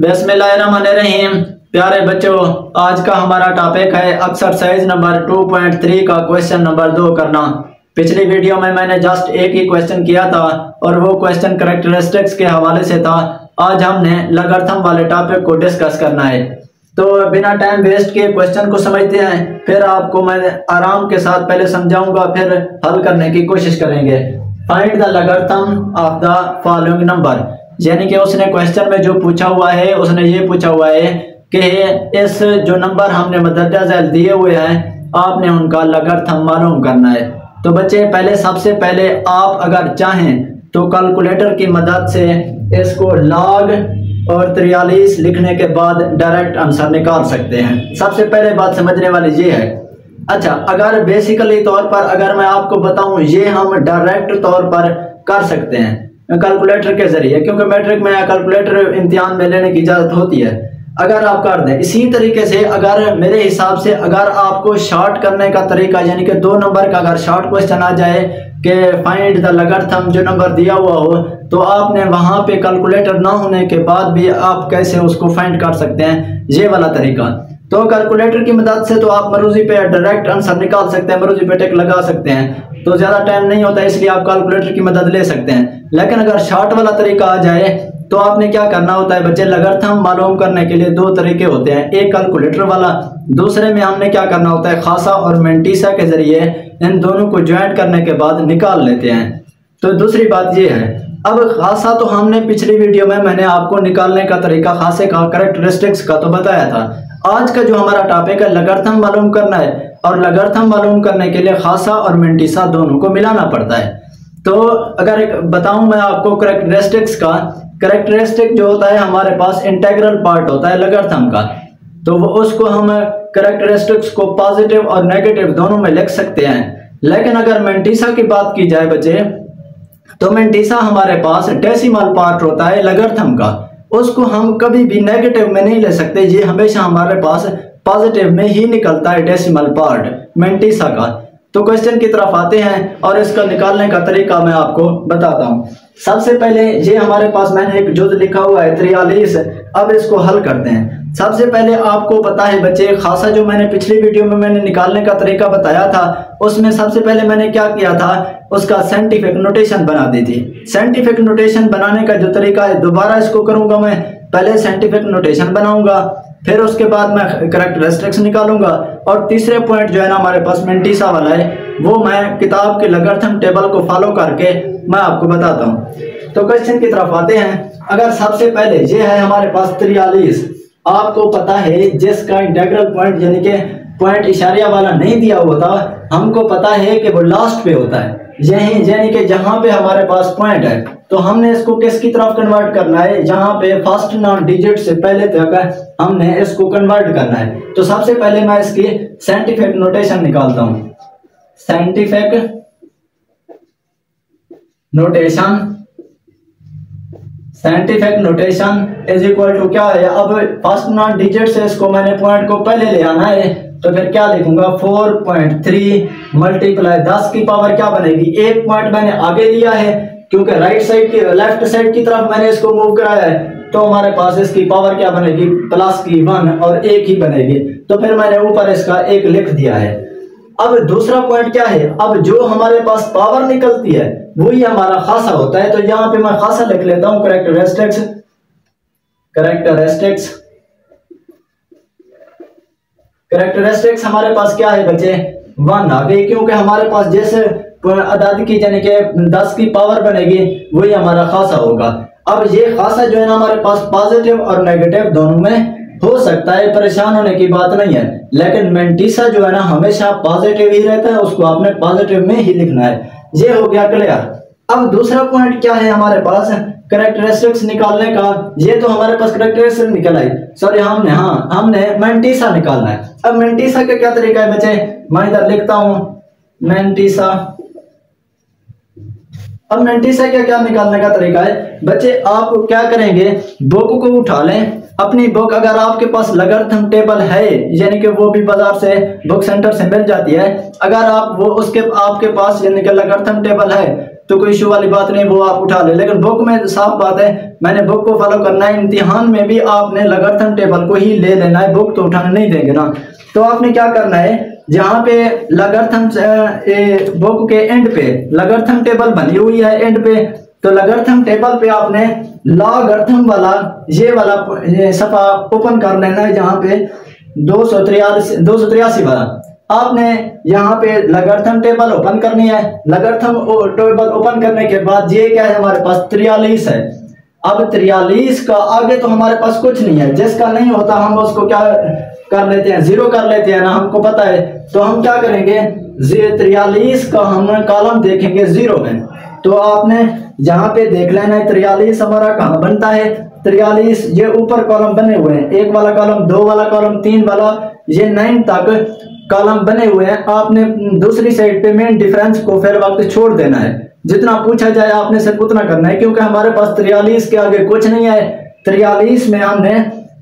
बिस्मिल्लाहिर्रहमानिर्रहीम। प्यारे बच्चों, आज का हमारा टॉपिक है एक्सरसाइज नंबर 2.3 का क्वेश्चन नंबर 2 करना। पिछली वीडियो में मैंने जस्ट एक ही क्वेश्चन किया था और वो क्वेश्चन कैरेक्टरिस्टिक्स के हवाले से था। आज हमने लॉगरिथम वाले टॉपिक को डिस्कस करना है, तो बिना टाइम वेस्ट किए क्वेश्चन को समझते हैं। फिर आपको मैं आराम के साथ पहले समझाऊंगा, फिर हल करने की कोशिश करेंगे। Find the logarithm of the following number, यानी कि उसने क्वेश्चन में जो पूछा हुआ है, उसने ये पूछा हुआ है कि इस जो नंबर हमने मदरजा झैल दिए हुए हैं आपने उनका लॉगरिथम मालूम करना है। तो बच्चे पहले सबसे पहले आप अगर चाहें तो कैलकुलेटर की मदद से इसको log और 43 लिखने के बाद डायरेक्ट आंसर निकाल सकते हैं। सबसे पहले बात समझने वाली ये है। अच्छा, अगर बेसिकली तौर पर अगर मैं आपको बताऊं, ये हम डायरेक्ट तौर पर कर सकते हैं कैलकुलेटर के जरिए, क्योंकि मैट्रिक में कैलकुलेटर इम्तिहान में लेने की इजाजत होती है। अगर आप कर दें इसी तरीके से, अगर मेरे हिसाब से अगर आपको शॉर्ट करने का तरीका, यानी कि 2 नंबर का अगर शॉर्ट क्वेश्चन आ जाए कि फाइंड द लॉगरिथम जो नंबर दिया हुआ हो, तो आपने वहां पे कैलकुलेटर ना होने के बाद भी आप कैसे उसको फाइंड कर सकते हैं, ये वाला तरीका। तो कैलकुलेटर की मदद से तो आप मरूजी पे डायरेक्ट आंसर निकाल सकते हैं, मरूजी पे टिक लगा सकते हैं, तो ज्यादा टाइम नहीं होता, इसलिए आप कैलकुलेटर की मदद ले सकते हैं। लेकिन अगर शॉर्ट वाला तरीका आ जाए तो आपने क्या करना होता है बच्चे, लॉगरिथम मालूम करने के लिए 2 तरीके होते हैं, एक कैलकुलेटर वाला, दूसरे में हमने क्या करना होता है खासा और मेंटीसा के जरिए इन दोनों को ज्वाइन करने के बाद निकाल लेते हैं। तो दूसरी बात ये है, अब खासा तो हमने पिछली वीडियो में मैंने आपको निकालने का तरीका खासे का कैरेक्टरिस्टिक्स का तो बताया था। आज का जो हमारा टॉपिक है लॉगरिथम मालूम करना है, और लॉगरिथम मालूम करने के लिए खासा और मेंटीसा दोनों को मिलाना पड़ता है। तो अगर एक बताऊं मैं आपको कैरेक्टरिस्टिक्स का, कैरेक्टरिस्टिक जो होता है हमारे पास इंटीग्रल पार्ट होता है लॉगरिथम का, तो वो उसको हम कैरेक्टरिस्टिक्स को पॉजिटिव और नेगेटिव दोनों में लिख सकते हैं। लेकिन अगर मेंटीसा की बात की जाए बच्चे, तो मेंटीसा हमारे पास डेसिमल पार्ट होता है लॉगरिथम का, उसको हम कभी भी नेगेटिव में नहीं ले सकते, ये हमेशा हमारे पास पॉजिटिव में ही निकलता है डेसिमल पार्ट मेंटीसा का। तो क्वेश्चन की तरफ आते हैं और इसका निकालने का तरीका मैं आपको बताता हूं। सबसे पहले ये हमारे पास मैंने एक जुज़ लिखा हुआ है 43, अब इसको हल करते हैं। सबसे पहले आपको पता है बच्चे, खासा जो मैंने पिछली वीडियो में मैंने निकालने का तरीका बताया था, उसमें सबसे पहले मैंने क्या किया था, उसका साइंटिफिक नोटेशन बना दी थी। साइंटिफिक नोटेशन बनाने का जो तरीका है, दोबारा इसको करूंगा मैं, पहले साइंटिफिक नोटेशन बनाऊंगा, फिर उसके बाद मैं कैरेक्टरिस्टिक्स निकालूंगा, और तीसरे पॉइंट जो है ना हमारे पास मेंटीसा वाला है, वो मैं किताब के लॉगरिथम टेबल को फॉलो करके मैं आपको बताता हूं। तो क्वेश्चन की तरफ आते हैं। अगर सबसे पहले ये है हमारे पास 43, आपको पता है जिसका इंटीग्रल पॉइंट यानी कि पॉइंट इशारिया वाला नहीं दिया हुआ था, हमको पता है कि वो लास्ट पे होता है, यही यानी कि जहां पे हमारे पास पॉइंट है, तो हमने इसको किसकी तरफ कन्वर्ट करना है, जहां पे फर्स्ट नॉन डिजिट से पहले तक हमने इसको कन्वर्ट करना है। तो सबसे पहले मैं इसकी साइंटिफिक नोटेशन निकालता हूं। Scientific notation, scientific notation is equal to क्या है, अब फर्स्ट नॉन डिजिट से इसको मैंने पॉइंट को पहले ले आना है, तो फिर क्या लिखूंगा 4.3 मल्टीप्लाई 10 की पावर क्या बनेगी, एक पॉइंट मैंने आगे लिया है क्योंकि राइट साइड की लेफ्ट साइड की तरफ मैंने इसको मूव कराया है, तो हमारे पास इसकी पावर क्या बनेगी, प्लस की 1 और 1 ही बनेगी, तो फिर मैंने ऊपर इसका 1 लिख दिया है। अब दूसरा पॉइंट क्या है, अब जो हमारे पास पावर निकलती है वही हमारा खासा होता है, तो यहां पे मैं खासा लिख लेता हूं कैरेक्टरिस्टिक्स। कैरेक्टरिस्टिक्स, कैरेक्टरिस्टिक्स हमारे पास क्या है बच्चे, 1 आ गई, क्योंकि हमारे पास जैसे अदाद की यानी कि 10 की पावर बनेगी वही हमारा खासा होगा। अब ये खासा जो है ना हमारे पास पॉजिटिव और नेगेटिव दोनों में हो सकता है, परेशान होने की बात नहीं है, लेकिन मेंटीसा जो है ना हमेशा पॉजिटिव ही रहता है, उसको आपने पॉजिटिव में ही लिखना है। ये हो गया क्लियर। अब दूसरा पॉइंट क्या है हमारे पास कैरेक्टरिस्टिक्स निकालने का, ये तो हमारे पास कैरेक्टरिस्टिक्स निकल आई, सॉरी हमने मेंटीसा निकालना है। अब मेंटीसा का क्या तरीका है बच्चे, मैं इधर लिखता हूं मेंटीसा। अब मेंटीसा का क्या निकालने का तरीका है बच्चे, आप क्या करेंगे, बुक को उठा लें, अपनी बुक, अगर आपके पास लॉगरिथम टेबल है, यानी कि वो भी बाजार से बुक सेंटर से मिल जाती है, अगर आप वो उसके आपके पास यानी कि लॉगरिथम टेबल है, तो कोई इशू वाली बात नहीं, वो आप उठा ले। लेकिन बुक में साफ बात है, मैंने बुक को फॉलो करना है। इम्तिहान में भी आपने लॉगरिथम टेबल को ही ले लेना है, बुक तो उठाने नहीं देंगे ना। तो आपने क्या करना है, जहाँ पे लॉगरिथम बुक के एंड पे लॉगरिथम टेबल बनी हुई है एंड पे, तो लॉगरिथम टेबल पे आपने लॉगरिथम वाला ये वाला सफा ओपन कर लेना है, जहाँ पे 283 वाला आपने यहाँ पे लॉगरिथम टेबल ओपन करनी है। लॉगरिथम टेबल ओपन करने के बाद ये क्या है, हमारे पास 43 है। अब 43 का आगे तो हमारे पास कुछ नहीं है, जिसका नहीं होता हम उसको क्या कर लेते हैं, जीरो कर लेते हैं ना, हमको पता है। तो हम क्या करेंगे, 43 का हम कॉलम देखेंगे जीरो में। तो आपने जहाँ पे देख लेना है 43 हमारा कहाँ बनता है। 43 ये ऊपर कॉलम बने हुए हैं, 1 वाला कॉलम, 2 वाला कॉलम, 3 वाला, ये 9 तक कॉलम बने हुए हैं। आपने दूसरी साइड पे मेन डिफरेंस को फिर वक्त छोड़ देना है, जितना पूछा जाए आपने सिर्फ उतना करना है, क्योंकि हमारे पास 43 के आगे कुछ नहीं है। 43 में हमने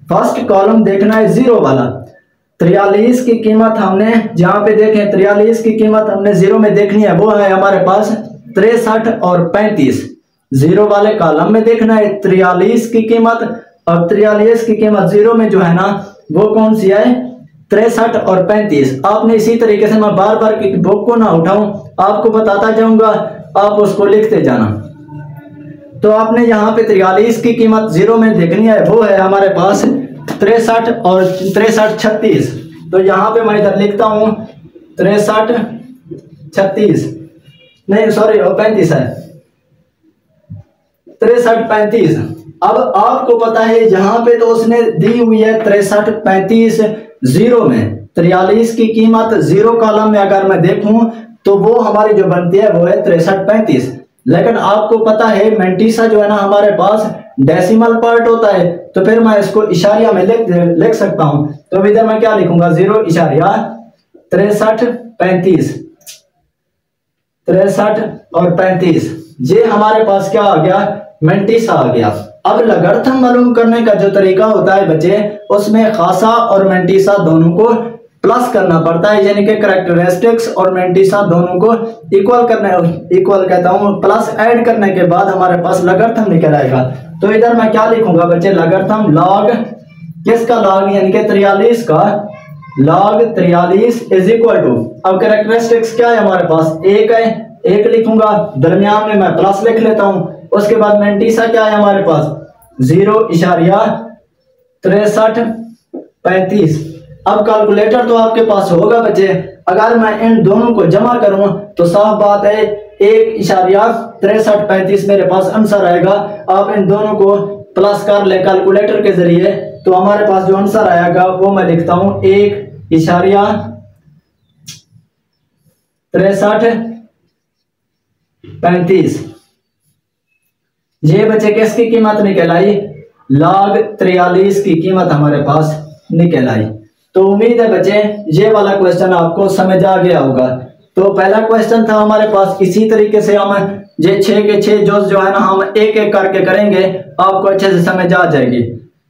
फर्स्ट कॉलम देखना है जीरो वाला। 43 की कीमत हमने जहाँ पे देखें 43 की कीमत हमने जीरो में देखनी है, वो है हमारे पास 63 और 35। जीरो वाले कॉलम में देखना है 43 की कीमत। अब 43 की कीमत जीरो में जो है ना, वो कौन सी है, 63 और 35। आपने इसी तरीके से, मैं बार बार की बुक को ना उठाऊं, आपको बताता जाऊंगा, आप उसको लिखते जाना। तो आपने यहाँ पे 43 की कीमत जीरो में देखनी है, वो है हमारे पास 63 और 63 36। तो यहाँ पे मैं इधर लिखता हूँ 63 36, नहीं सॉरी 35 है, 63 35। अब आपको पता है यहाँ पे तो उसने दी हुई है 63 35 जीरो में। 43 की कीमत जीरो कॉलम में अगर मैं देखूं तो वो हमारी जो बनती है वो है 63 35। लेकिन आपको पता है मेंटीसा जो है ना हमारे पास डेसिमल पार्ट होता है, तो फिर मैं इसको इशारिया में लिख सकता हूं। तो इधर मैं क्या लिखूंगा, 0 इशारिया 63 35, 63 और 35। ये हमारे पास क्या आ गया, मेंटीसा आ गया। अब लॉगरिथम मालूम करने का जो तरीका होता है बच्चे, उसमें खासा और मेंटीसा दोनों को प्लस करना पड़ता है, यानी कि कैरेक्टरिस्टिक्स और मेंटीसा दोनों को इक्वल करना, इक्वल कहता हूं, प्लस ऐड करने के बाद हमारे पास लॉगरिथम निकल आएगा। तो इधर मैं क्या लिखूंगा बच्चे, लॉगरिथम लॉग किसका लॉग, यानी कि 43 का लॉग 43 इज इक्वल टू, अब कैरेक्टरिस्टिक्स क्या है हमारे पास, 1 है, 1 लिखूंगा, दरमियान में मैं प्लस लिख लेता हूं। उसके बाद मेंटीसा क्या है हमारे पास, 0 इशारिया 63 35। अब कैलकुलेटर तो आपके पास होगा बच्चे, अगर मैं इन दोनों को जमा करूं तो साफ बात है 1 इशारिया 63 35 मेरे पास आंसर आएगा। आप इन दोनों को प्लस कर ले कैलकुलेटर के जरिए, तो हमारे पास जो आंसर आएगा वो मैं लिखता हूं 1 इशारिया 63 35। ये बच्चे किसकी कीमत निकल आई, लॉग 43 की कीमत हमारे पास निकल आई। तो उम्मीद है बच्चे ये वाला क्वेश्चन आपको समझ आ गया होगा। तो पहला क्वेश्चन था हमारे पास, इसी तरीके से हम ये 6 के 6 जो है ना हम एक एक करके करेंगे, आपको अच्छे से समझ आ जाएगी।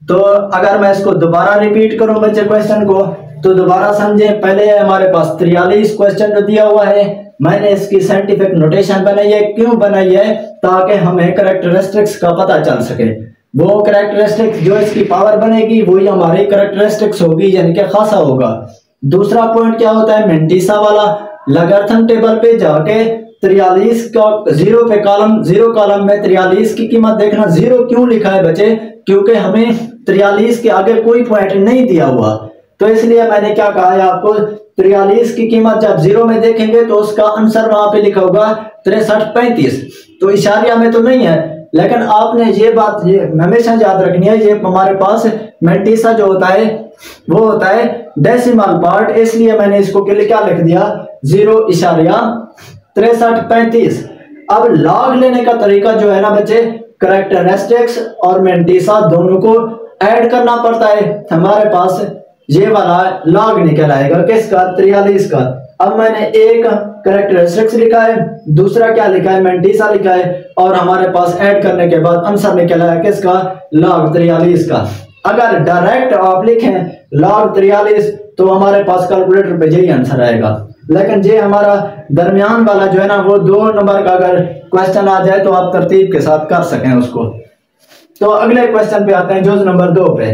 तो अगर मैं इसको दोबारा रिपीट करूं बच्चे क्वेश्चन को, तो दोबारा समझें। पहले है हमारे पास 43 क्वेश्चन जो दिया हुआ है, मैंने इसकी साइंटिफिक नोटेशन बनाई है, क्यों बनाई है, ताकि हमें कैरेक्टरिस्टिक्स का पता चल सके। वो कैरेक्टरिस्टिक्स जो इसकी पावर बनेगी वही हमारी कैरेक्टरिस्टिक्स होगी, यानी कि खासा होगा। दूसरा पॉइंट क्या होता है, मेंटीसा वाला, लॉगरिथम टेबल पे जाके 43 का जीरो पे कॉलम, जीरो कॉलम में 43 की कीमत देखना। जीरो क्यों लिखा है बच्चे, क्योंकि हमें 43 के आगे कोई पॉइंट नहीं दिया हुआ, तो इसलिए मैंने क्या कहा है आपको, 43 की कीमत जब जीरो में देखेंगे तो उसका आंसर वहां पे लिखा होगा 63 35। तो इशारिया में तो नहीं है, लेकिन आपने ये बात ये हमेशा याद रखनी है, ये हमारे पास मेंटीसा जो होता है वो होता है डेसिमल पार्ट, इसलिए मैंने इसको क्या लिख दिया, 0 इशारिया 63 35। अब लॉग लेने का तरीका जो है ना बच्चे, कैरेक्टरिस्टिक्स और मेंटीसा दोनों को ऐड करना पड़ता है। हमारे पास ये वाला लॉग निकल आएगा किसका, 43 का। अब मैंने एक कैरेक्टरिस्टिक्स लिखा है, दूसरा क्या लिखा है, मेंटीसा लिखा है, और हमारे पास ऐड करने के बाद आंसर निकल आया किसका, लॉग 43 का। अगर डायरेक्ट आप लिखें लॉग 43 तो हमारे पास कैलकुलेटर पे यही आंसर आएगा। लेकिन ये हमारा दरमियान वाला जो है ना, वो 2 नंबर का अगर क्वेश्चन आ जाए तो आप तरतीब के साथ कर सकें उसको। तो अगले क्वेश्चन पे आते हैं, जुज नंबर 2 पे।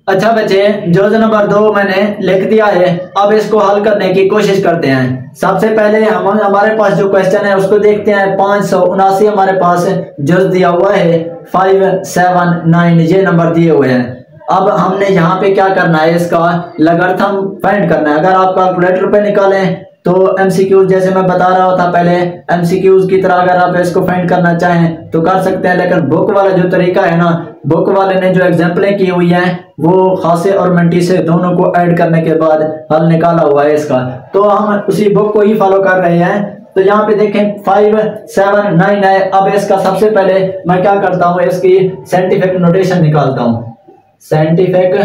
अच्छा बच्चे, जुज नंबर 2 मैंने लिख दिया है। अब इसको हल करने की कोशिश करते हैं। सबसे पहले हमारे पास जो क्वेश्चन है उसको देखते हैं। 579 हमारे पास जुज दिया हुआ है, 5, 7, 9 ये नंबर दिए हुए हैं। अब हमने यहाँ पे क्या करना है, इसका लॉगरिथम फाइंड करना है। अगर आप कैलकुलेटर पे निकालें तो एमसीक्यूज, जैसे मैं बता रहा था पहले, एमसीक्यूज की तरह अगर आप इसको फाइंड करना चाहें तो कर सकते हैं। लेकिन बुक वाला जो तरीका है ना, बुक वाले ने जो एग्जाम्पलें की हुई हैं वो खासे और मेंटिसे दोनों को ऐड करने के बाद हल निकाला हुआ है इसका। तो हम उसी बुक को ही फॉलो कर रहे हैं। तो यहाँ पे देखें 5, 7, 9 है। अब इसका सबसे पहले मैं क्या करता हूँ, इसकी साइंटिफिक नोटेशन निकालता हूँ। Scientific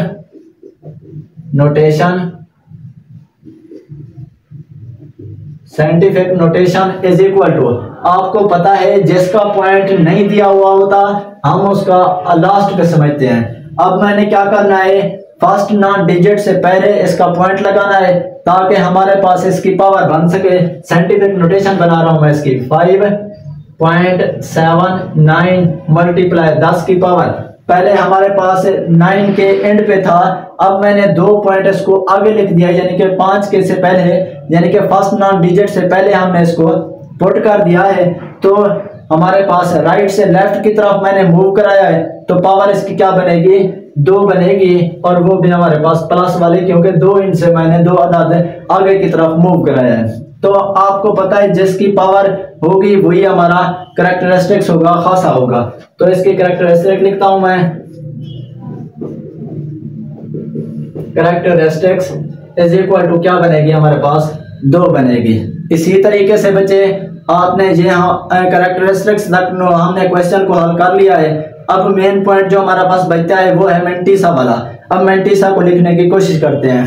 notation, scientific notation is equal to, आपको पता है जिसका पॉइंट नहीं दिया हुआ होता हम उसका लास्ट पे समझते हैं। अब मैंने क्या करना है, फर्स्ट 9 डिजिट से पहले इसका पॉइंट लगाना है ताकि हमारे पास इसकी पावर बन सके। साइंटिफिक नोटेशन बना रहा हूं मैं इसकी, 5.79 मल्टीप्लाई 10 की पावर। पहले हमारे पास 9 के एंड पे था, अब मैंने 2 पॉइंट इसको आगे लिख दिया, यानी कि 5 के से पहले, यानी कि फर्स्ट 9 डिजिट से पहले हमने इसको पुट कर दिया है। तो हमारे पास राइट से लेफ्ट की तरफ मैंने मूव कराया है, तो पावर इसकी क्या बनेगी, 2 बनेगी। और वो भी हमारे पास प्लस वाली, क्योंकि 2 इंच से मैंने 2 अदद आगे की तरफ मूव कराया है। तो आपको पता है जिसकी पावर होगी वही हमारा कैरेक्टरिस्टिक्स होगा, खासा होगा। तो इसकी कैरेक्टरिस्टिक लिखता हूं मैं, कैरेक्टरिस्टिक्स इज इक्वल टू क्या बनेगी हमारे पास, 2 बनेगी। इसी तरीके से बच्चे आपने ये कैरेक्टरिस्टिक्स तक हमने क्वेश्चन को हल कर लिया है। अब मेन पॉइंट जो हमारा पास बचता है वो है मेंटिसा वाला। अब मेंटिसा को लिखने की कोशिश करते हैं।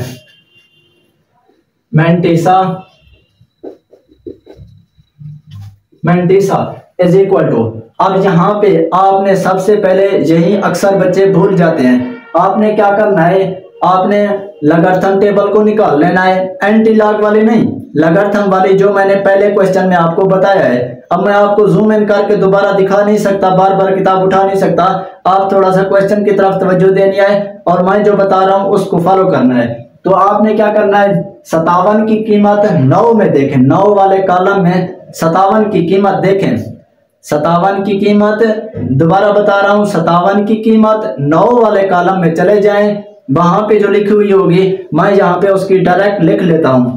मेंटिसा इज इक्वल टू, अब यहाँ पे आपने सबसे पहले यही अक्सर बच्चे भूल जाते हैं, आपने क्या करना है, आपने लॉगरिथम टेबल को निकाल लेना है, एंटी लॉग वाली नहीं, लॉगरिथम वाली जो मैंने पहले क्वेश्चन में आपको बताया है। अब मैं आपको जूम इन करके दोबारा दिखा नहीं सकता, बार बार किताब उठा नहीं सकता, आप थोड़ा सा क्वेश्चन की तरफ तवज्जो देनी है और मैं जो बता रहा हूं उसको फॉलो करना है। तो आपने क्या करना है, 57 की कीमत 9 में देखें, 9 वाले कॉलम में 57 की कीमत देखें। 57 की कीमत, दोबारा बता रहा हूं, 57 की कीमत 9 वाले कॉलम में चले जाएं, वहां पे जो लिखी हुई होगी मैं यहाँ पे उसकी डायरेक्ट लिख लेता हूं।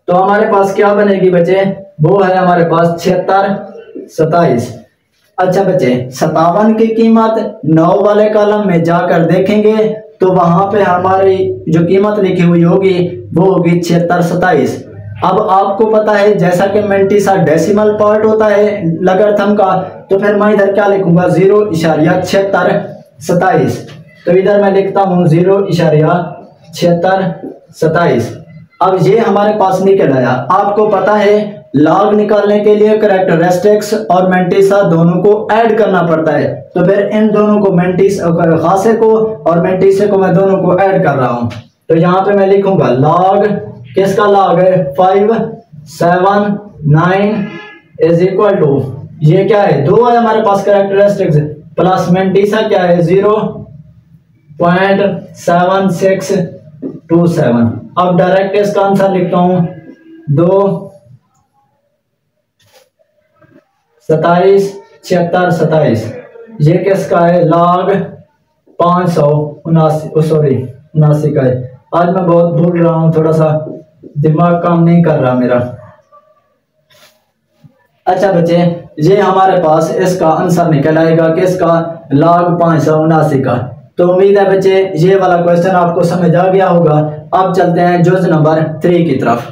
तो हमारे पास क्या बनेगी बच्चे, वो है हमारे पास 76, 27। अच्छा बच्चे, 57 की कीमत 9 वाले कॉलम में जाकर देखेंगे तो वहां पे हमारी जो कीमत लिखी हुई होगी वो होगी 76, 27। अब आपको पता है जैसा कि मेंटिसा डेसिमल पार्ट होता है लॉगरिथम का, तो फिर मैं इधर क्या लिखूंगा, 0.76, 27। तो इधर मैं लिखता हूं 0.76, 27। अब ये हमारे पास निकल आया। आपको पता है लॉग निकालने के लिए कैरेक्टरिस्टिक्स और मेंटिसा दोनों को ऐड करना पड़ता है, तो फिर इन दोनों को खासे को और मेंटिसे को मैं दोनों को ऐड कर रहा हूं। तो यहाँ पे मैं लिखूंगा लॉग, किसका लॉग है, 5, 7, 9 इज इक्वल टू, ये क्या है, 2 है हमारे पास कैरेक्टरिस्टिक्स, प्लस मेंटिसा क्या है, 0.7627। अब डायरेक्ट इसका आंसर लिखता हूं, 2, 27, 76, 27। ये किसका है, लॉग 579 का है। आज मैं बहुत भूल रहा हूं, थोड़ा सा दिमाग काम नहीं कर रहा मेरा। अच्छा बच्चे, ये हमारे पास इसका आंसर निकल आएगा किसका, लॉग 579 का। तो उम्मीद है बच्चे ये वाला क्वेश्चन आपको समझ आ गया होगा। अब चलते हैं जुज नंबर 3 की तरफ।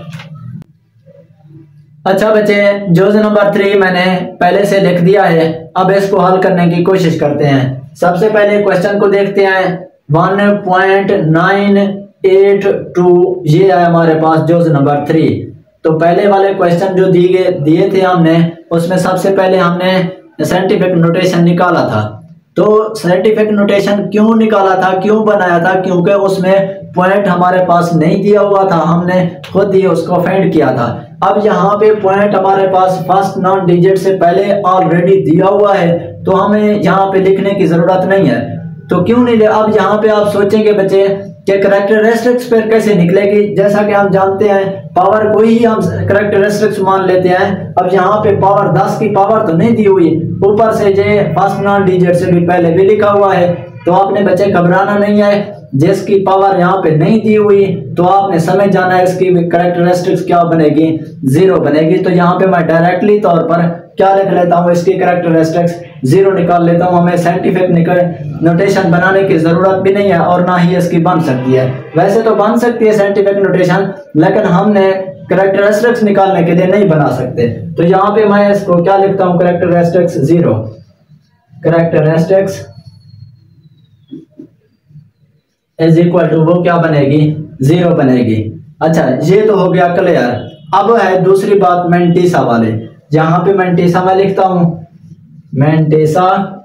अच्छा बच्चे, जुज नंबर 3 मैंने पहले से लिख दिया है। अब इसको हल करने की कोशिश करते हैं। सबसे पहले क्वेश्चन को देखते हैं, 1.982 ये है हमारे पास जुज नंबर 3। तो पहले वाले क्वेश्चन जो दिए थे हमने, उसमें सबसे पहले हमने साइंटिफिक नोटेशन निकाला था। तो साइंटिफिक नोटेशन क्यों निकाला था, क्यों बनाया था, क्योंकि उसमें पॉइंट हमारे पास नहीं दिया हुआ था, हमने खुद ही उसको फाइंड किया था। अब यहाँ पे पॉइंट हमारे पास फर्स्ट नॉन डिजिट से पहले ऑलरेडी दिया हुआ है, तो हमें यहाँ पे लिखने की जरूरत नहीं है। तो क्यों नहीं ले, अब यहाँ पे आप सोचेंगे बच्चे कि कैरेक्टरिस्टिक्स पर कैसे निकलेगी। जैसा कि हम जानते हैं पावर को ही हम कैरेक्टरिस्टिक्स मान लेते हैं। अब यहाँ पे पावर 10 की पावर तो नहीं दी हुई, ऊपर से जो फर्स्ट नॉन डिजिट से भी पहले भी लिखा हुआ है, तो आपने बच्चे घबराना नहीं है। जिसकी पावर यहाँ पे नहीं दी हुई तो आपने समझ जाना है इसकी कैरेक्टरिस्टिक्स क्या बनेगी, 0 बनेगी। तो यहाँ पे मैं डायरेक्टली तौर पर क्या लिख लेता हूँ, इसकी कैरेक्टरिस्टिक्स 0 निकाल लेता हूँ। हमें साइंटिफिक नोटेशन बनाने की जरूरत भी नहीं है और ना ही इसकी बन सकती है। वैसे तो बन सकती है साइंटिफिक नोटेशन, लेकिन हमने कैरेक्टरिस्टिक्स निकालने के लिए नहीं बना सकते। तो यहाँ पे मैं इसको क्या लिखता हूँ, characteristics 0, characteristics is equal to वो क्या बनेगी, 0 बनेगी। अच्छा, ये तो हो गया क्लियर। अब है दूसरी बात मेंटिसा वाले। यहाँ पे मेंटिसा मैं लिखता हूं, मेंटिसा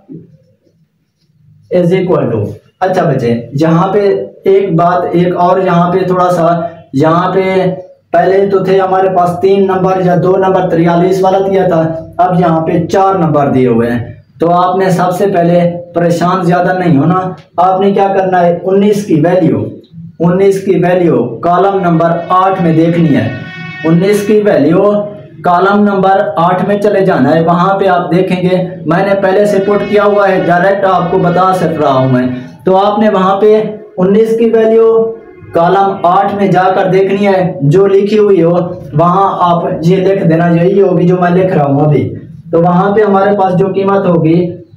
इज इक्वल टू। अच्छा बच्चे, यहाँ पे एक बात एक और, यहाँ पे थोड़ा सा, यहाँ पे पहले तो थे हमारे पास 3 नंबर या 2 नंबर 43 वाला दिया था, अब यहाँ पे 4 नंबर दिए हुए हैं। तो आपने सबसे पहले परेशान ज्यादा नहीं होना, आपने क्या करना है, 19 की वैल्यू कॉलम नंबर 8 में देखनी है। 19 की वैल्यू कॉलम नंबर 8 में चले जाना है। वहां पे आप देखेंगे मैंने पहले से पुट किया हुआ है, डायरेक्ट आपको बता सक रहा हूं मैं। तो आपने वहां पे 19 की वैल्यू कॉलम 8 में जाकर देखनी है, जो लिखी हुई हो वहां आप ये लिख देना, यही होगी जो मैं लिख रहा हूं अभी। तो वहां पे हमारे पास जो कीमत होगी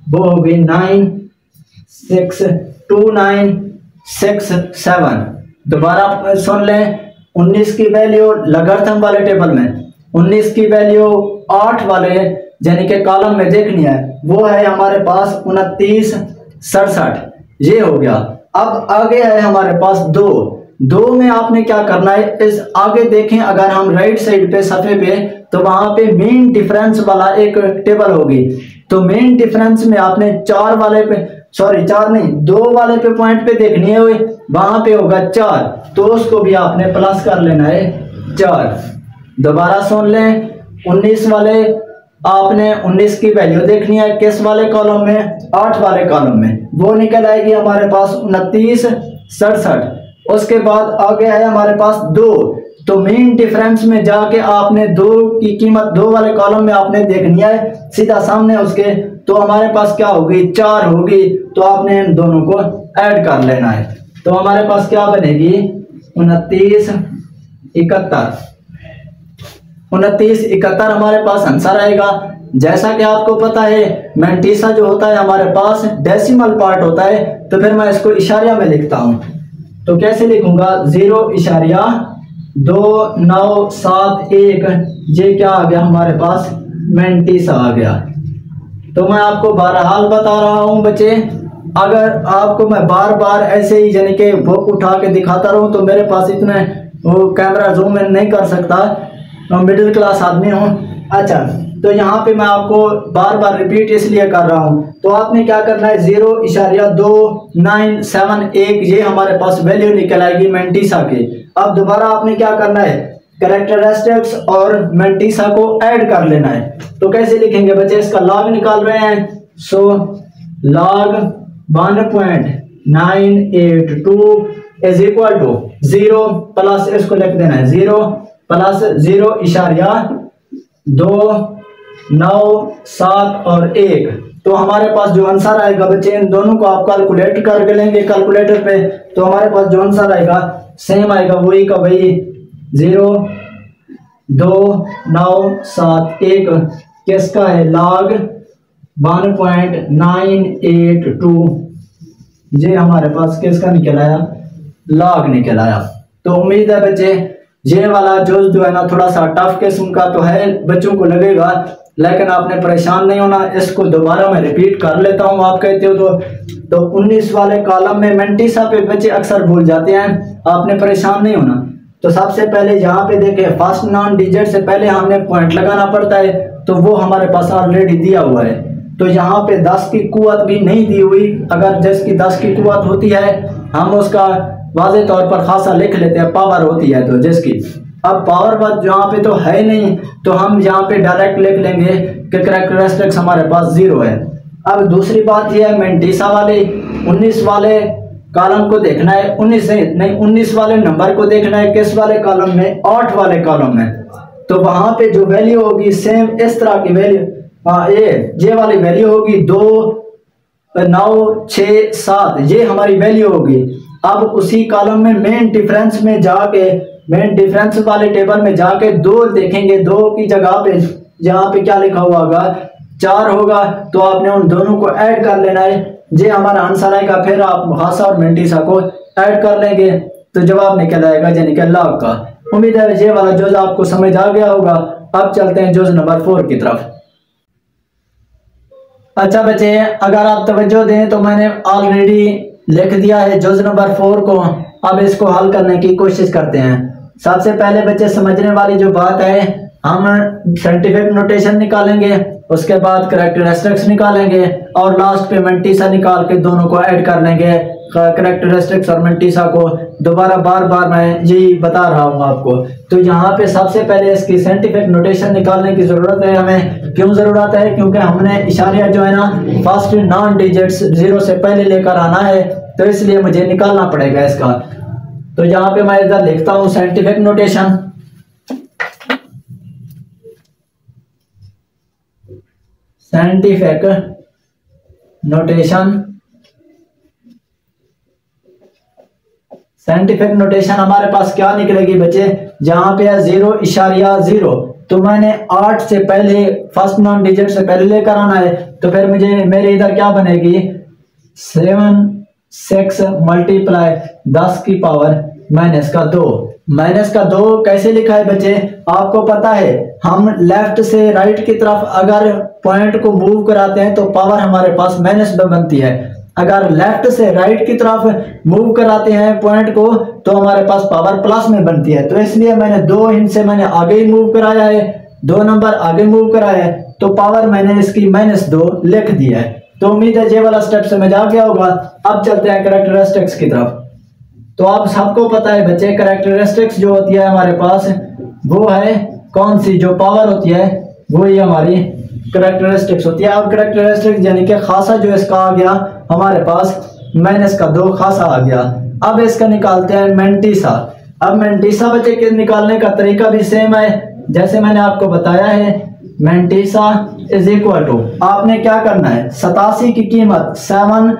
वो होगी 9,62967। दोबारा सुन लें, 19 की वैल्यू लॉगरिथम वाले टेबल में, 19 की वैल्यू 8 वाले यानी कि कॉलम में देखनी है, वो है हमारे पास 2967, ये हो गया। अब आगे है हमारे पास 2 में आपने क्या करना है, इस आगे देखें अगर हम राइट साइड पे सफे पे, तो वहां पे मेन डिफरेंस वाला एक टेबल होगी। तो मेन डिफरेंस में आपने 4 वाले पे, सॉरी 4 नहीं 2 वाले पे पॉइंट पे देखनी है, वहां पे होगा 4, तो उसको भी आपने प्लस कर लेना है 4। दोबारा सुन लें, 19 वाले आपने 19 की वैल्यू देखनी है, किस वाले कॉलम में, 8 वाले कॉलम में, वो निकल आएगी हमारे पास 2967। उसके बाद आगे है हमारे पास 2, तो मेन डिफरेंस में जाके आपने 2 की कीमत 2 वाले कॉलम में आपने देखनी है, सीधा सामने उसके, तो हमारे पास क्या होगी, 4 होगी। तो आपने इन दोनों को ऐड कर लेना है, तो हमारे पास क्या बनेगी, 2971 हमारे पास आंसर आएगा। जैसा कि आपको पता है मेंटिसा जो होता है हमारे पास डेसिमल पार्ट होता है, तो फिर मैं इसको इशारिया में लिखता हूं। तो कैसे लिखूंगा, 0.2971, ये क्या आ गया हमारे पास, मेंटिसा आ गया। तो मैं आपको बहरहाल बता रहा हूं बच्चे, अगर आपको मैं बार बार ऐसे ही यानी कि बुक उठा के दिखाता रहूं तो मेरे पास इतने वो कैमरा जूम इन नहीं कर सकता, मिडिल क्लास आदमी हूं। अच्छा, तो यहाँ पे मैं आपको बार बार रिपीट इसलिए कर रहा हूँ। तो आपने क्या करना है, 0.2971 ये हमारे पास वैल्यू निकल आएगी मेंटिसा की। अब दोबारा आपने क्या करना है, कैरेक्टरिस्टिक्स और मेंटिसा को ऐड कर लेना है। तो कैसे लिखेंगे बच्चे, इसका लॉग निकाल रहे हैं। So log 1.982 is equal to 0 plus, इसको लिख देना है 0 प्लस 0.297 और 1। तो हमारे पास जो आंसर आएगा बच्चे, इन दोनों को आप कैलकुलेट करके लेंगे कैलकुलेटर पे, तो हमारे पास जो आंसर आएगा सेम आएगा, वही का वही 0.2971 किसका है, लॉग 1.982, ये हमारे पास किसका निकल आया, लॉग निकल आया। तो उम्मीद है बच्चे ये वाला जो है ना थोड़ा सा टफ किस्म का तो है, बच्चों को लगेगा, लेकिन आपने परेशान नहीं होना। इसको दोबारा मैं रिपीट कर लेता हूँ, आप कहते हो तो 19 वाले कॉलम में मेंटिसा पे बच्चे अक्सर भूल जाते हैं, आपने परेशान नहीं होना। तो सबसे पहले यहाँ पे देखें, फर्स्ट नॉन डिजिट से पहले हमने पॉइंट लगाना पड़ता है, तो वो हमारे पास ऑलरेडी दिया हुआ है। तो यहाँ पे 10 की कुव्वत भी नहीं दी हुई। अगर जिसकी 10 की कुव्वत होती है हम उसका वाज़े तौर पर खासा लिख लेते हैं, पावर होती है तो जिसकी। अब पावर वर्ड यहाँ पे तो है नहीं, तो हम यहाँ पे डायरेक्ट लिख लेंगे कि कैरेक्टरिस्टिक्स हमारे पास 0 है। अब दूसरी बात यह है, मेंटिसा वाले 19 वाले कॉलम को देखना है, 19 वाले नंबर को देखना है। किस वाले कॉलम में? 8 वाले कॉलम में। तो वहां पे जो वैल्यू होगी सेम इस तरह की वैल्यू, ये वाली वैल्यू होगी 2 9 6 7, ये हमारी वैल्यू होगी। अब उसी कॉलम में मेन डिफरेंस में जाके, मेन डिफरेंस वाले टेबल में जाके 2 देखेंगे। 2 की जगह पे यहाँ पे क्या लिखा हुआ होगा? 4 होगा, तो आपने उन दोनों को ऐड कर लेना है। ये हमारा आंसर आएगा। फिर आप खासा और मेंटिसा को ऐड कर लेंगे तो जवाब निकल आएगा, यानी कि लाख का। उम्मीद है ये वाला जुज आपको समझ आ गया होगा। अब चलते हैं जुज नंबर 4 की तरफ। अच्छा बच्चे, अगर आप तवज्जो दें तो मैंने ऑलरेडी लिख दिया है जुज नंबर 4 को। अब इसको हल करने की कोशिश करते हैं। सबसे पहले बच्चे समझने वाली जो बात है, हम साइंटिफिक नोटेशन निकालेंगे, उसके बाद कैरेक्टरिस्टिक्स निकालेंगे और लास्ट पे मेंटिसा निकाल के दोनों को ऐड कर लेंगे। कैरेक्टरिस्टिक्स और मेंटिसा को दोबारा बार बार मैं यही बता रहा हूँ आपको। तो यहाँ पे सबसे पहले इसकी साइंटिफिक नोटेशन निकालने की जरूरत है हमें। क्यों जरूरत है? क्योंकि हमने इशारिया जो है ना फर्स्ट नॉन डिजिट्स 0 से पहले लेकर आना है, तो इसलिए मुझे निकालना पड़ेगा इसका। तो यहाँ पे मैं इधर लिखता हूँ scientific notation. Scientific notation, scientific notation हमारे पास क्या निकलेगी बच्चे? जहां पे है 0.0, तो मैंने 8 से पहले फर्स्ट नॉन डिजिट से पहले लेकर आना है। तो फिर मुझे मेरे इधर क्या बनेगी? 7 6 मल्टीप्लाई 10 की पावर -2। -2 कैसे लिखा है बच्चे? आपको पता है हम लेफ्ट से राइट की तरफ अगर पॉइंट को मूव कराते हैं तो पावर हमारे पास -2 बनती है। अगर लेफ्ट से राइट की तरफ मूव कराते हैं पॉइंट को तो हमारे पास पावर प्लस में बनती है। तो इसलिए मैंने 2 हिंट से मैंने आगे ही मूव कराया है, 2 नंबर आगे मूव कराया है, तो पावर मैंने इसकी -2 लिख दिया है। तो उम्मीद है ये वाला स्टेप समझ आ गया होगा। अब चलते हैं कैरेक्टरिस्टिक्स की तरफ। तो आप सबको पता है बच्चे, कैरेक्टरिस्टिक्स जो होती है हमारे पास वो है कौन सी? जो पावर होती है वो ही हमारी कैरेक्टरिस्टिक्स होती है। अब कैरेक्टरिस्टिक्स यानी कि खासा जो इसका आ गया हमारे पास -2 खासा आ गया। अब इसका निकालते हैं मेंटिसा। अब मेंटिसा बच्चे के निकालने का तरीका भी सेम है जैसे मैंने आपको बताया है। मेंटिसा इज इक्वल टू, आपने क्या करना है? 87 की कीमत 7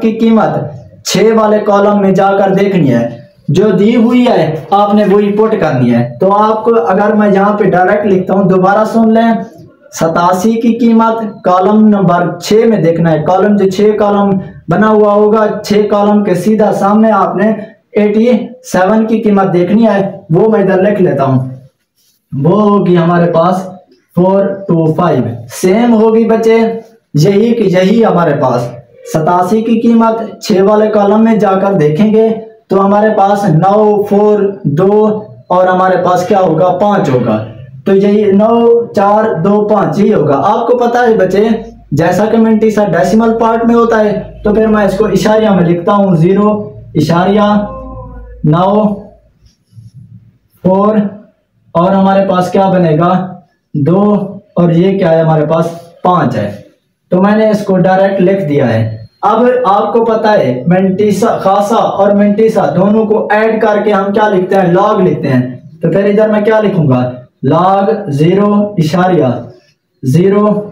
की कीमत 6 वाले कॉलम में जाकर देखनी है। जो दी हुई है आपने वही पुट करनी है। तो आपको अगर मैं यहाँ पे डायरेक्ट लिखता हूँ, दोबारा सुन लें। 87 की कीमत कॉलम नंबर 6 में देखना है। कॉलम जो 6 कॉलम बना हुआ होगा, 6 कॉलम के सीधा सामने आपने 87 की कीमत देखनी है। वो मैं इधर लिख लेता हूँ। वो होगी हमारे पास 425। सेम होगी बच्चे, यही की यही हमारे पास 87 की कीमत 6 वाले कॉलम में जाकर देखेंगे तो हमारे पास 9 4 2 और हमारे पास क्या होगा? 5 होगा। तो यही 9 4 2 5 यही होगा। आपको पता है बच्चे, जैसा कि मेंटिसा डेसिमल पार्ट में होता है तो फिर मैं इसको इशारिया में लिखता हूँ। 0.9 4 और हमारे पास क्या बनेगा? 2 और ये क्या है? हमारे पास 5 है। तो मैंने इसको डायरेक्ट लिख दिया है। अब आपको पता है मेंटिसा, खासा और मेंटिसा दोनों को ऐड करके हम क्या लिखते हैं? लॉग लिखते हैं। तो फिर इधर मैं क्या लिखूंगा? लॉग 0.0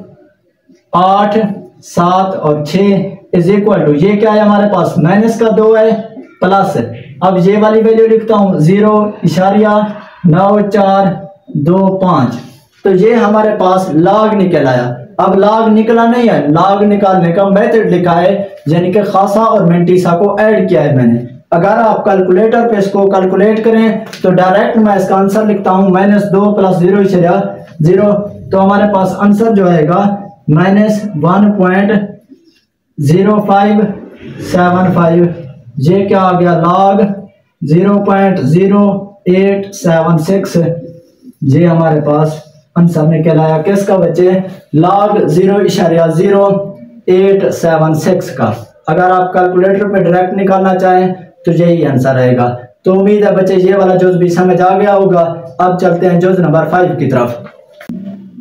8 7 और 6 इज इक्वल टू, ये क्या है हमारे पास? -2 है प्लस, अब ये वाली वैल्यू लिखता हूँ 0.9425। तो ये हमारे पास लॉग निकल आया। अब लॉग निकला नहीं है, लॉग निकालने का मेथड लिखा है, यानी कि खासा और मेंटिसा को ऐड किया है मैंने। अगर आप कैलकुलेटर पे इसको कैलकुलेट करें तो डायरेक्ट मैं इसका आंसर लिखता हूं -2 + 0.0, तो हमारे पास आंसर जो आएगा -1.0575। ये क्या आ गया? लॉग 0.0876। ये हमारे पास आंसर निकल आया किसका बच्चे, log 0.0876 का। अगर आप कैलकुलेटर पे डायरेक्ट निकालना चाहें तो यही आंसर रहेगा। तो उम्मीद है बच्चे ये वाला जुज भी समझ आ गया होगा। अब चलते हैं जुज नंबर 5 की तरफ।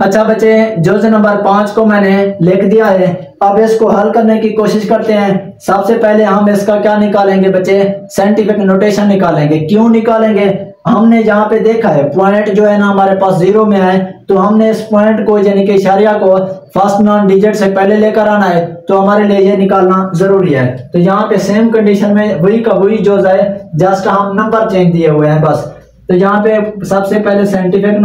अच्छा बच्चे, जुज नंबर 5 को मैंने लिख दिया है। अब इसको हल करने की कोशिश करते हैं। सबसे पहले हम इसका क्या निकालेंगे बच्चे, साइंटिफिक नोटेशन निकालेंगे। क्यों निकालेंगे, हमने यहाँ पे देखा है पॉइंट जो है ना हमारे पास 0 में है, तो हमने इस पॉइंट को यानी कि इशारिया को फर्स्ट नॉन डिजिट से पहले लेकर आना है, तो हमारे लिए ये निकालना जरूरी है। तो यहाँ पे सेम कंडीशन में वही का वही जो है, जस्ट हम नंबर चेंज दिए हुए हैं बस। तो यहाँ पे सबसे पहले साइंटिफिक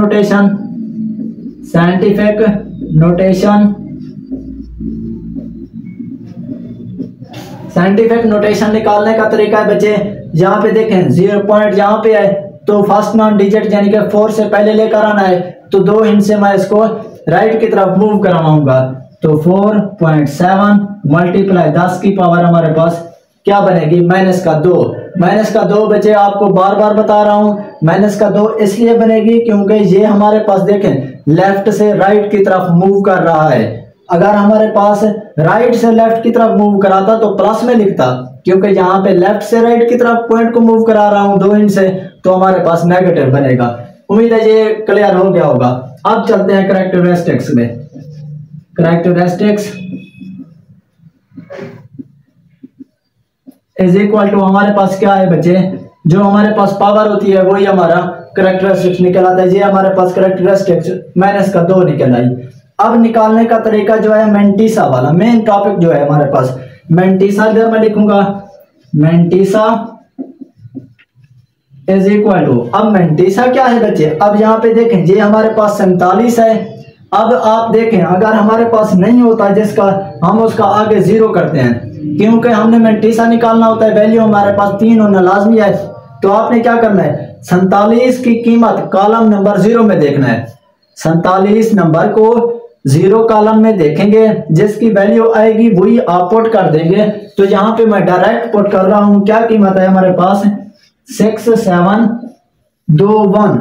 नोटेशन निकालने का तरीका है बच्चे। यहाँ पे देखें 0 पॉइंट यहाँ पे है, तो फर्स्ट नॉन डिजिट यानी कि 4 से पहले लेकर आना है, तो 2 हिंट से मैं इसको राइट की तरफ मूव करवाऊंगा। तो 4.7 मल्टीप्लाई 10 की पावर हमारे पास क्या बनेगी, -2 बच्चे। आपको बार बार बता रहा हूं -2 इसलिए बनेगी क्योंकि ये हमारे पास देखें लेफ्ट से राइट की तरफ मूव कर रहा है। अगर हमारे पास राइट से लेफ्ट की तरफ मूव कराता तो प्लस में लिखता, क्योंकि यहाँ पे लेफ्ट से राइट की तरफ पॉइंट को मूव करा रहा हूं 2 इंच से, तो हमारे पास नेगेटिव बनेगा। उम्मीद है ये क्लियर हो गया होगा। अब चलते हैं कैरेक्टरिस्टिक्स में। कैरेक्टरिस्टिक्स इज इक्वल टू हमारे पास क्या है बच्चे, जो हमारे पास पावर होती है वही हमारा कैरेक्टरिस्टिक्स निकल आता है। ये हमारे पास कैरेक्टरिस्टिक्स -2 निकल आई। अब निकालने का तरीका जो है मेंटिसा वाला, मेन टॉपिक जो है हमारे पास मेंटिसा। इधर मैं लिखूंगा मेंटिसा इज इक्वल टू, अब मेंटिसा क्या है बच्चे, अब यहाँ पे देखें ये हमारे पास 47 है। अब आप देखें अगर हमारे पास नहीं होता जिसका, हम उसका आगे 0 करते हैं, क्योंकि हमने मेंटिसा निकालना होता है, वैल्यू हमारे पास 3 होना लाजमी है। तो आपने क्या करना है, 47 की कीमत कॉलम नंबर 0 में देखना है। 47 नंबर को 0 कॉलम में देखेंगे, जिसकी वैल्यू आएगी वही आप पुट कर देंगे। तो यहाँ पे मैं डायरेक्ट पुट कर रहा हूं, क्या कीमत है हमारे पास 6721।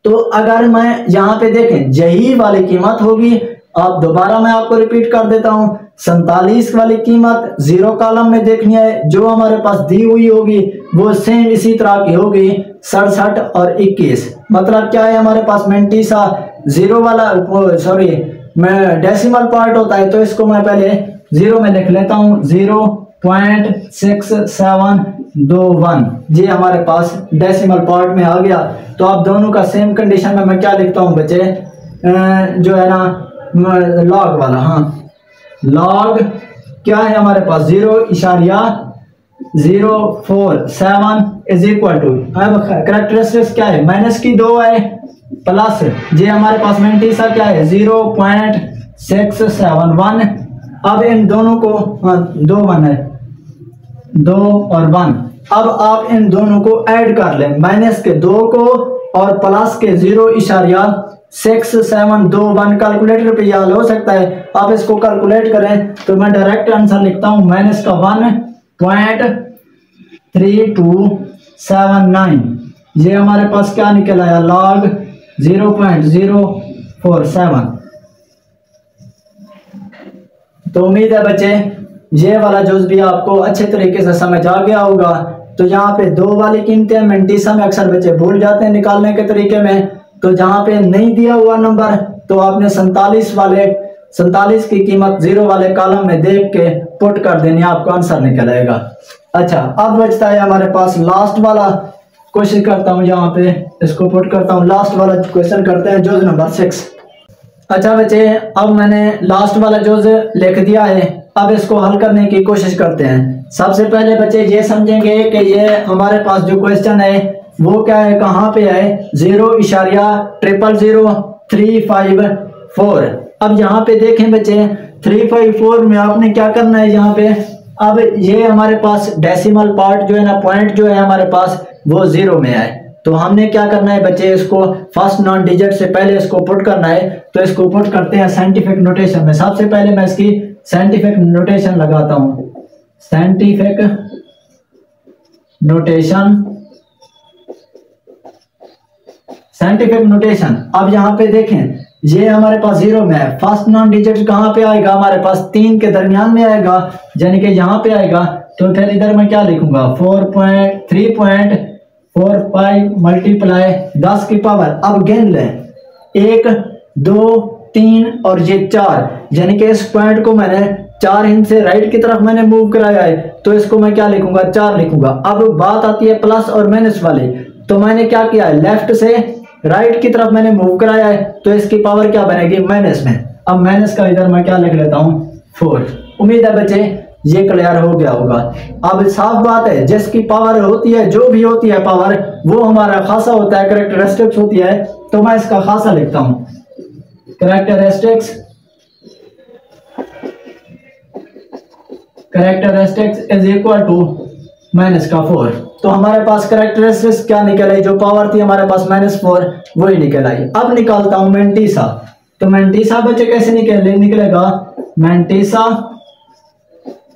तो अगर मैं यहाँ पे देखें यही वाली कीमत होगी, अब दोबारा मैं आपको रिपीट कर देता हूं, 47 वाली कीमत 0 कॉलम में देखनी है, जो हमारे पास दी हुई होगी वो सेम इसी तरह की होगी 67 और 21। मतलब क्या है हमारे पास मेंटिसा 0 वाला, सॉरी मैं डेसिमल पार्ट होता है, तो इसको मैं पहले 0 में लिख लेता हूं, 0.6721। ये हमारे पास डेसिमल पार्ट में आ गया। तो आप दोनों का सेम कंडीशन में मैं क्या लिखता हूं बच्चे, जो है ना लॉग वाला, हाँ लॉग क्या है हमारे पास 0.047 इज इक्वल टू, अब कैरेक्टरिस्टिक्स क्या है, -2 है प्लस ये हमारे पास मेंटिसा क्या है 0.671। अब इन दोनों को 2 1 है, 2 और 1, अब आप इन दोनों को ऐड कर लें, -2 को और प्लस के 0.6721। कैलकुलेटर पे याद हो सकता है, आप इसको कैलकुलेट करें तो मैं डायरेक्ट आंसर लिखता हूं -1.3279। ये हमारे पास क्या निकल आया, लॉग 0.047। तो उम्मीद है बच्चे ये वाला जुज भी आपको अच्छे तरीके से समझ आ गया होगा। तो यहाँ पे 2 वाली कीमतें मेंटिसा में अक्सर बच्चे भूल जाते हैं निकालने के तरीके में। तो जहाँ पे नहीं दिया हुआ नंबर, तो आपने 47 की कीमत 0 वाले कॉलम में देख के पुट कर देनी, आपको आंसर निकल आएगा। अच्छा, अब बचता है हमारे पास लास्ट वाला। कोशिश करता हूँ यहाँ पे इसको पुट करता हूँ, लास्ट वाला क्वेश्चन करते हैं, जुज नंबर 6। अच्छा बच्चे, अब मैंने लास्ट वाला जुज लिख दिया है। अब इसको हल करने की कोशिश करते हैं। सबसे पहले बच्चे ये समझेंगे कि ये हमारे पास जो क्वेश्चन है वो क्या है, कहाँ पे है, 0.0000354। अब यहाँ पे देखें बच्चे 354 में आपने क्या करना है, यहाँ पे अब ये हमारे पास डेसिमल पार्ट जो है ना, पॉइंट जो है हमारे पास वो 0 में है। तो हमने क्या करना है बच्चे, इसको फर्स्ट नॉन डिजिट से पहले इसको पुट करना है। तो इसको पुट करते हैं साइंटिफिक नोटेशन में। सबसे पहले मैं इसकी साइंटिफिक नोटेशन लगाता हूं, साइंटिफिक साइंटिफिक नोटेशन। अब यहाँ पे देखें, ये हमारे पास 0 में है, फर्स्ट नॉन डिजिट कहाँ पे आएगा, हमारे पास 3 के दरमियान में आएगा, यानी कि यहाँ पे आएगा। तो फिर इधर मैं क्या लिखूंगा, 3.45 मल्टीप्लाई 10 की पावर। अब गिन लें, 1 2 3 और ये 4, यानी कि इस पॉइंट को मैंने 4 इंच से राइट की तरफ मैंने मूव कराया है, तो इसको मैं क्या लिखूंगा, 4 लिखूंगा। अब बात आती है प्लस और माइनस वाली, तो मैंने क्या किया है, लेफ्ट से राइट की तरफ मैंने मूव कराया है, तो इसकी पावर क्या बनेगी, माइनस में। अब माइनस का इधर मैं क्या लिख लेता हूँ, 4। उम्मीद है बच्चे ये क्लियर हो गया होगा। अब साफ बात है, जिसकी पावर होती है, जो भी होती है पावर, वो हमारा खासा होता है, कैरेक्टरिस्टिक्स होती है, तो मैं इसका खासा लिखता हूं, characteristics is equal to minus का 4। तो हमारे पास कैरेक्टरिस्टिक्स क्या निकल आई, जो पावर थी हमारे पास -4, वही निकल आई। अब निकालता हूं मेंटीसा। तो मेंटीसा बच्चे कैसे निकलेगा, मेंटीसा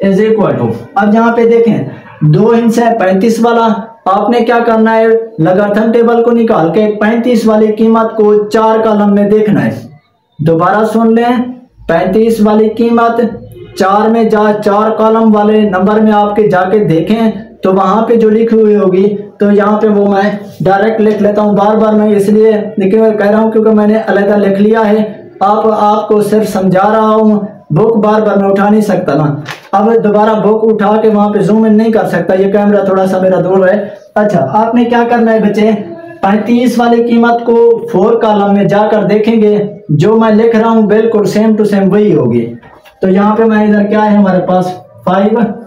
इज इक्वल टू, अब यहाँ पे देखें 2 इंच है 35 वाला, आपने क्या करना है, लॉगरिथम टेबल को निकाल के 35 वाली कीमत को 4 कॉलम में देखना है। दोबारा सुन लें, 35 वाली कीमत 4 में 4 कॉलम वाले नंबर में आपके जाके देखें, तो वहां पे जो लिखी हुई होगी, तो यहाँ पे वो मैं डायरेक्ट लिख लेता हूँ। बार बार मैं इसलिए कह रहा हूँ क्योंकि मैंने अलग लिख लिया है, आपको सिर्फ समझा रहा हूँ, बुक बार बार मैं उठा नहीं सकता ना। अब दोबारा बुक उठा के वहां पे जूम इन नहीं कर सकता, ये कैमरा थोड़ा सा मेरा दूर है। अच्छा, आपने क्या करना है बच्चे, 35 वाली कीमत को 4 कॉलम में जाकर देखेंगे, जो मैं लिख रहा हूं बिल्कुल सेम टू सेम वही होगी। तो यहाँ पे मैं इधर क्या है हमारे पास 5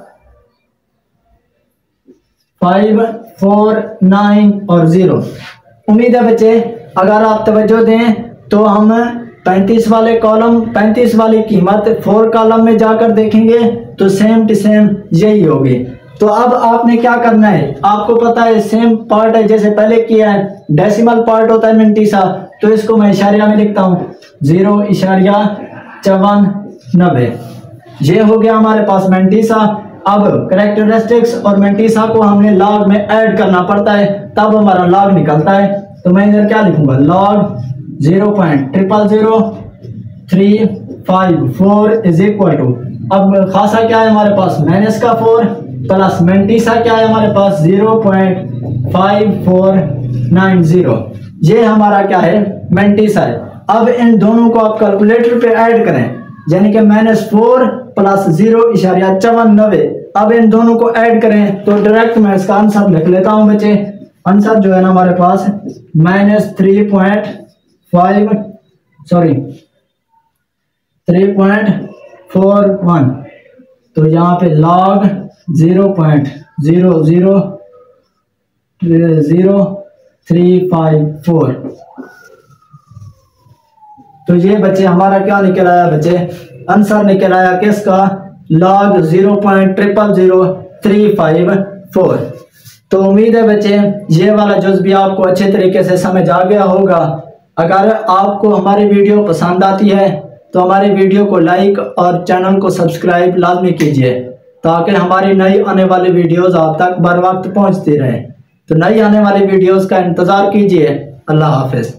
4 9 और 0। उम्मीद है बच्चे अगर आप तवज्जो दें तो हम 35 वाले कॉलम 35 वाली कीमत 4 कॉलम में जाकर देखेंगे तो सेम टू सेम यही होगी। तो अब आपने क्या करना है, आपको पता है सेम पार्ट है जैसे पहले किया है, डेसिमल पार्ट होता है मेंटीसा, तो इसको मैं इशारिया में लिखता हूँ 0.5490। ये हो गया हमारे पास मेंटीसा। अब कैरेक्टरिस्टिक्स और मेंटीसा को हमने लॉग में ऐड करना पड़ता है, तब हमारा लॉग निकलता है। तो मैं इधर क्या लिखूंगा, लॉग 0.000354 इज इक्वल टू, अब खासा क्या है हमारे पास, माइनस का 4 प्लस मेंटीसा क्या है हमारे पास 0.5490। ये हमारा क्या है, मेंटीसा है। अब इन दोनों को आप कैलकुलेटर पे ऐड करें, यानी कि -4 प्लस 0.5490। अब इन दोनों को ऐड करें तो डायरेक्ट मैं इसका आंसर लिख लेता हूं बच्चे। आंसर जो है ना हमारे पास -3.41। तो यहाँ पे log 0.000354। तो ये बच्चे हमारा क्या निकल आया बच्चे, आंसर निकल आया किसका, log 0.000354। तो उम्मीद है बच्चे ये वाला जुज़ भी आपको अच्छे तरीके से समझ आ गया होगा। अगर आपको हमारी वीडियो पसंद आती है तो हमारी वीडियो को लाइक और चैनल को सब्सक्राइब लाजमी कीजिए, ताकि हमारी नई आने वाली वीडियोस आप तक बर वक्त पहुंचती रहे। तो नई आने वाली वीडियोस का इंतज़ार कीजिए। अल्लाह हाफिज़।